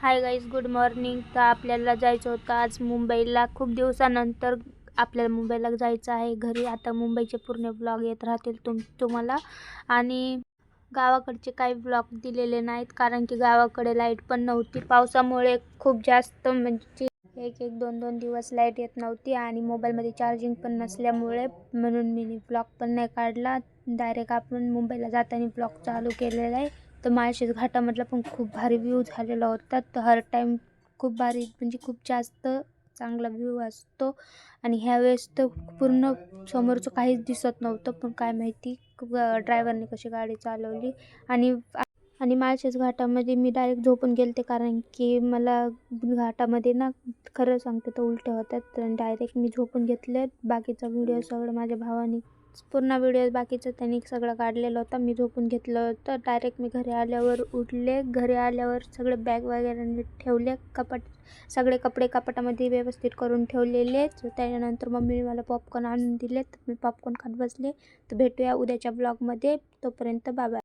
Hi guys, good morning. तर आपल्याला जायचं होतं आज मुंबईला. खूप दिवसानंतर आपल्याला मुंबईला जायचं आहे घरी. आता मुंबईचे पूर्ण ब्लॉग येत राहतील तुम्हाला. आणि गावाकडचे काही ब्लॉग दिलेले नाहीत कारण की गावाकडे लाईट पण नव्हती. पावसामुळे खूप जास्त म्हणजे एक दोन दोन दिवस लाईट येत नव्हती आणि मोबाईलमध्ये चार्जिंग पण नसल्यामुळे म्हणून मी ब्लॉग पण नाही काढला. डायरेक्ट आपण मुंबईला जाताना ब्लॉग चालू केलेला आहे. तर माळशेज घाटामधला पण खूप भारी व्ह्यू झालेला होता. तर हर टाईम खूप भारी म्हणजे खूप जास्त चांगला व्ह्यू असतो. आणि ह्यावेळेस तर पूर्ण समोरचं काहीच दिसत नव्हतं, पण काय माहिती ड्रायव्हरने कशी गाडी चालवली. आणि माळशेज घाटामध्ये मी डायरेक्ट झोपून गेलते कारण की मला घाटामध्ये ना खरं सांगते तर उलट्या होतात. तर डायरेक्ट मी झोपून घेतले. बाकीचा व्हिडिओ सगळं माझ्या भावाने पूर्ण व्हिडिओ बाकीचं त्यांनी सगळं काढलेलं होतं. मी झोपून घेतलं होतं. डायरेक्ट मी घरी आल्यावर उठले. घरी आल्यावर सगळे बॅग वगैरे ठेवले. सगळे कपडे कपाटामध्ये व्यवस्थित करून ठेवलेले. त्याच्यानंतर मम्मीने मला पॉपकॉर्न आणून दिले. तर मी पॉपकॉर्न खात बसले. तर भेटूया उद्याच्या ब्लॉगमध्ये. तोपर्यंत बाय.